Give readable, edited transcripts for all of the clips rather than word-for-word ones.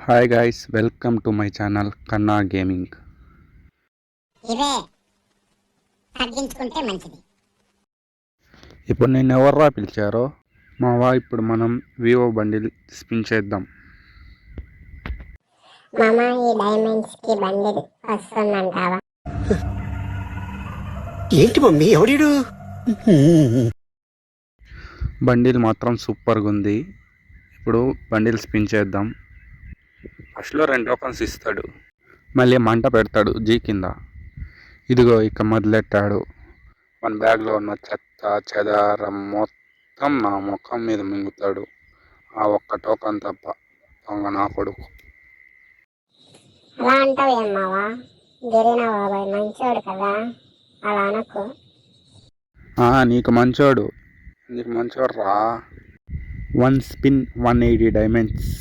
Hi guys, welcome to my channel Kanna gaming. ఇవే తగ్గించుకుంటే మంచిది. ఇప్పుడు నేను ఎవర్రా పిలిచారో మావా. ఇప్పుడు మనం వివో బండిల్ స్పిన్ చేద్దాం. మామ ఈ డైమండ్స్ కి బండిల్ వస్తుందంటావా? ఏంటి మమ్మీ ఎవడీడు? బండిల్ మాత్రం సూపర్గా ఉంది. ఇప్పుడు బండిల్ స్పిన్ చేద్దాం. ఫస్ట్లో 2 టోకన్స్ ఇస్తాడు, మళ్ళీ మంట పెడతాడు జీ కింద. ఇదిగో ఇక మొదలెట్టాడు. మన బ్యాగ్లో ఉన్న చెత్త చెదారం మొత్తం నా ముఖం మీద మింగుతాడు. ఆ ఒక్క టోకన్ తప్ప. దొంగ నా కొడుకు. అలా అంటావు ఏం మావా? గిరినా బాబాయ్ మంచోడు కదా, అలా అనకు. నీకు మంచోడు. నీకు మంచోడు రా. 1 స్పిన్ 180 డైమండ్స్.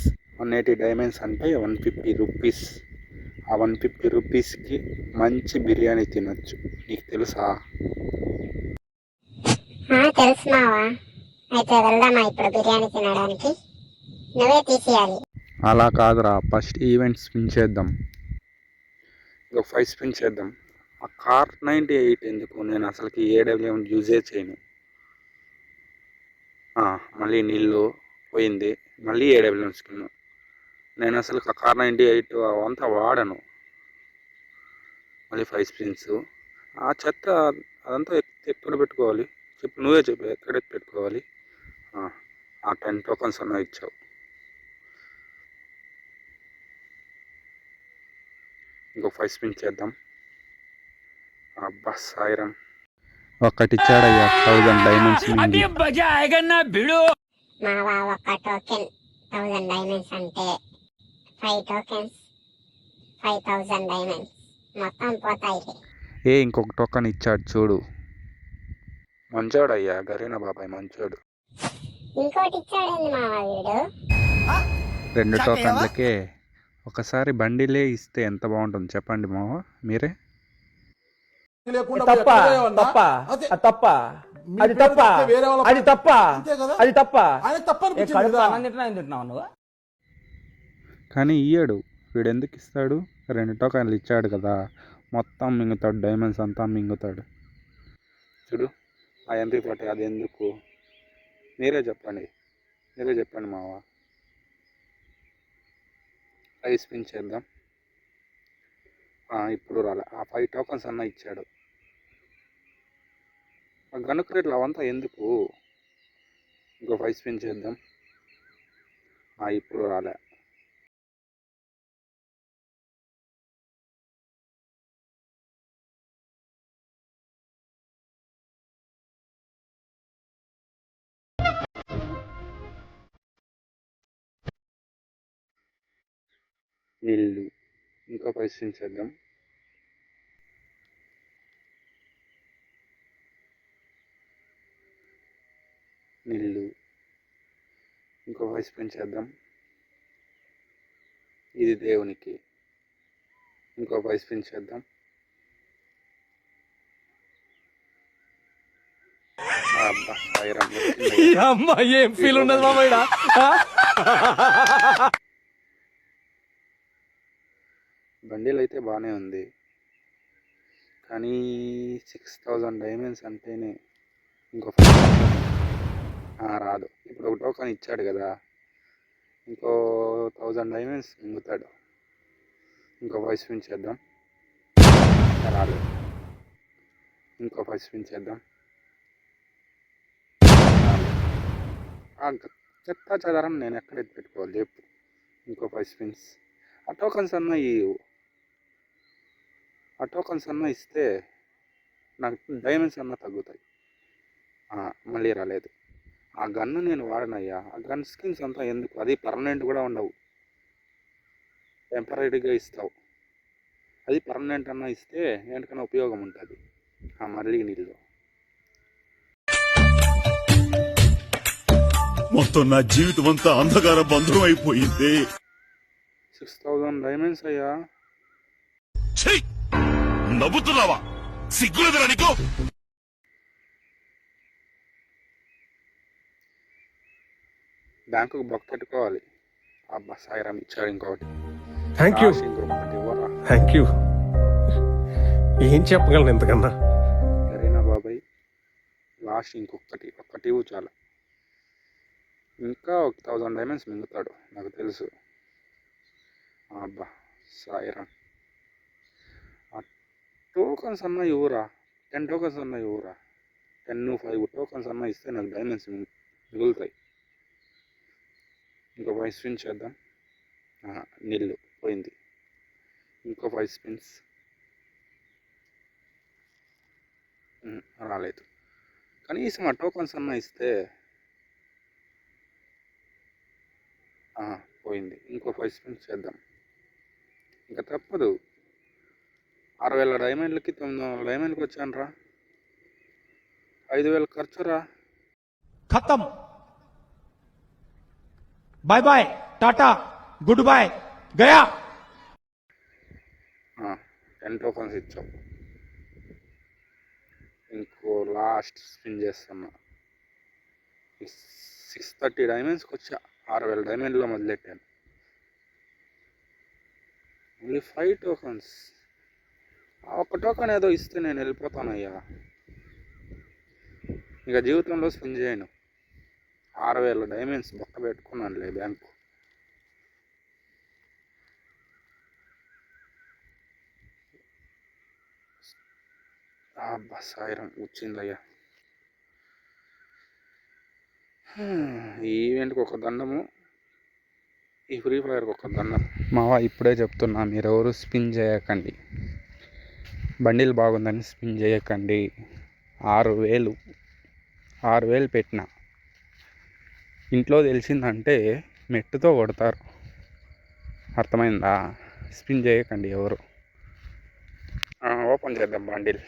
180 డైమండ్స్ అంటే 150 రూపీస్. ఆ 150 రూపీస్కి మంచి బిర్యానీ తినొచ్చు. నీకు తెలుసా? తెలుసు మావా. అయితే వెళ్దామా ఇప్పుడు బిర్యానీ తినడానికి? నువ్వే తీసేయాలి. అలా కాదురా, ఫస్ట్ ఈవెంట్ స్పిన్ చేద్దాం. ఒక 5 స్పిన్ చేద్దాం. ఆ కార్ 98 ఎందుకు? నేను అసలుకి ఏడబ్ల్యూఎం యూజే చేయను. మళ్ళీ నీళ్ళు పోయింది. మళ్ళీ ఏడబ్ల్యూఎం స్కిన్. నేను అసలు కార్ 98 అవంతా వాడను. మళ్ళీ 5 స్పిన్స్. ఆ చెత్త అదంతా ఎక్కడ పెట్టుకోవాలి చెప్పు, నువ్వే చెప్పు. ఎక్కడ పెట్టుకోవాలి? ఆ 10 టోకన్స్ అన్నా ఇచ్చావు. ఇంకో 5 స్పిన్ చేద్దాం. అబ్బా సాయిరం, ఒక్కటి ఇచ్చాడయ్యా. 1000 డైమండ్స్. మావా ఒక్క టోకెన్ 1000 డైమండ్స్ అంటే 5 టోకెన్స్ 5000 డైమండ్స్ మొత్తం పోతాయి. ఇంకొక టోకన్ ఇచ్చాడు చూడు. మంచోడయ్యా, గరీనా బాబాయ్ మంచోడు. ఇంకోటి ఇచ్చాడండి మావా వీడు. 2 టోకన్లకే ఒకసారి బండిలే ఇస్తే ఎంత బాగుంటుంది చెప్పండి మావా మీరే. తప్ప తప్ప తప్ప అది తప్ప అది తప్ప అది తప్ప తింటున్నావు నువ్వు. కానీ ఇయ్యాడు వీడు. ఎందుకు ఇస్తాడు? 2 టోకన్లు ఇచ్చాడు కదా, మొత్తం మింగుతాడు. డైమండ్స్ అంతా మింగుతాడు చూడు. ఆ MP40 అది ఎందుకు? మీరే చెప్పండి, మీరే చెప్పండి మావా. 5 స్పిన్ చేద్దాం. ఇప్పుడు రాలే. ఆ 5 టోకన్స్ అన్నా ఇచ్చాడు. ఆ గనుక రేట్లు అవంతా ఎందుకు? ఇంకో 5 స్పిన్ చేద్దాం. ఇప్పుడు రాలే. నీళ్ళు. ఇంకో 5 స్పిన్ చేద్దాం. నీళ్ళు. ఇంకో 5 స్పిన్ చేద్దాం. ఇది దేవునికి. ఇంకో 5 స్పిన్ చేద్దాం. అబ్బా సాయిరాం, ఏం ఫీల్ ఉండదు మామయ్య. బండిల్ అయితే బాగానే ఉంది, కానీ 6000 డైమండ్స్ అంటేనే ఇంకో రాదు. ఇప్పుడు ఒక టోకన్ ఇచ్చాడు కదా, ఇంకో 1000 డైమండ్స్ మింగుతాడు. ఇంకో 5 స్పిన్ చేద్దాం. రాదు. ఇంకో 5 స్పిన్ చేద్దాం. చెత్త చెదారం నేను ఎక్కడైతే పెట్టుకోవాలి చెప్పు. ఇంకో 5 స్పిన్స్. ఆ టోకన్స్ అన్నా ఇస్తే నాకు డైమండ్స్ అన్నా తగ్గుతాయి. మళ్ళీ రాలేదు. ఆ గన్ను నేను వాడనయ్యా. ఆ గన్ స్కిన్స్ అంతా ఎందుకు? అది పర్మనెంట్ కూడా ఉండవు, టెంపరీగా ఇస్తావు. అది పర్మనెంట్ అన్నా ఇస్తే ఏంటికన్నా ఉపయోగం ఉంటుంది. మళ్ళీ నీళ్ళు. మొత్తం నా జీవితం అంతా అంధకార బంధం అయిపోయింది. 6000 డైమండ్స్ అయ్యా. నవ్వుతున్నావా? సిగ్గులేదురా నీకు? బ్యాంకుకు బొక్క పెట్టుకోవాలి. అబ్బా సాయిరామ్ ఇచ్చాడు ఇంకొకటి. థ్యాంక్ యూ లాస్ట్ ఇంకొకటి ఇవ్వరా. Thank you. ఏం చెప్పగలను ఎంతకన్నా? సరేనా బాబాయ్, లాస్ట్ ఇంకొకటి, ఒక్కటి ఇవ్వు చాలు. ఇంకా 1000 డైమండ్స్ మింగుతాడు నాకు తెలుసు. అబ్బా సాయిరామ్, టోకన్స్ అన్న ఇవ్వరా, 10 టోకన్స్ అన్న ఇవ్వరా. 10 5 టోకన్స్ అన్న ఇస్తే నాకు డైమండ్స్ మిగులుతాయి. ఇంకో 5 స్పిన్స్ చేద్దాం. నీళ్ళు పోయింది. ఇంకో 5 స్పిన్స్. రాలేదు. కనీసం ఆ టోకన్స్ అన్న ఇస్తే. పోయింది. ఇంకో 5 స్పిన్స్ చేద్దాం. ఇంకా తప్పదు. 6000 డైమండ్లకి 900 డైమండ్కి వచ్చాను రా. 5000 ఖర్చురా. खत्म, bye bye, tata, goodbye, गया. 10 టోకన్స్ ఇచ్చావు. ఇంకో లాస్ట్ స్పిన్ చేస్తున్నా. 630 డైమండ్స్కి వచ్చా. 6000 డైమండ్లో మొదలెట్టాను. మళ్ళీ 5 టోకన్స్. ఒక్క టోకన్ ఏదో ఇస్తే నేను వెళ్ళిపోతానయ్యా. ఇక జీవితంలో స్పిన్ చేయను. 6000 డైమండ్స్ బొక్క పెట్టుకున్నానులే బ్యాంకు. అబ్బా సాయిరం వచ్చిందయ్యా. ఈ ఈవెంట్కి ఒక దండము, ఈ ఫ్రీ ఫైర్కి ఒక దండం. మావా ఇప్పుడే చెప్తున్నా, మీరెవరు స్పిన్ చేయకండి. బండిల్ బాగుందని స్పిన్ చేయకండి. 6000 పెట్టిన. ఇంట్లో తెలిసిందంటే మెట్టుతో కొడతారు. అర్థమైందా? స్పిన్ చేయకండి ఎవరు. ఓపెన్ చేద్దాం బండిల్.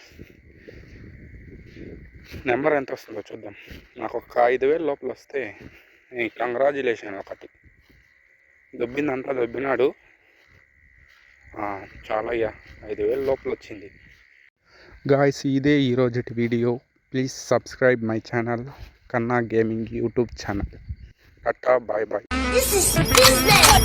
నెంబర్ ఎంత వస్తుందో చూద్దాం. నాకు ఒక 5000 లోపల వస్తే కంగ్రాచులేషన్. ఒకటి దొబ్బిందంతా దొబ్బినాడు. చాలయ్యా, 5000 లోపల వచ్చింది. గాయ్స్, ఇదే ఈరోజుటి video. Please subscribe my channel, Kanna gaming YouTube channel. Tata, bye bye. This is business.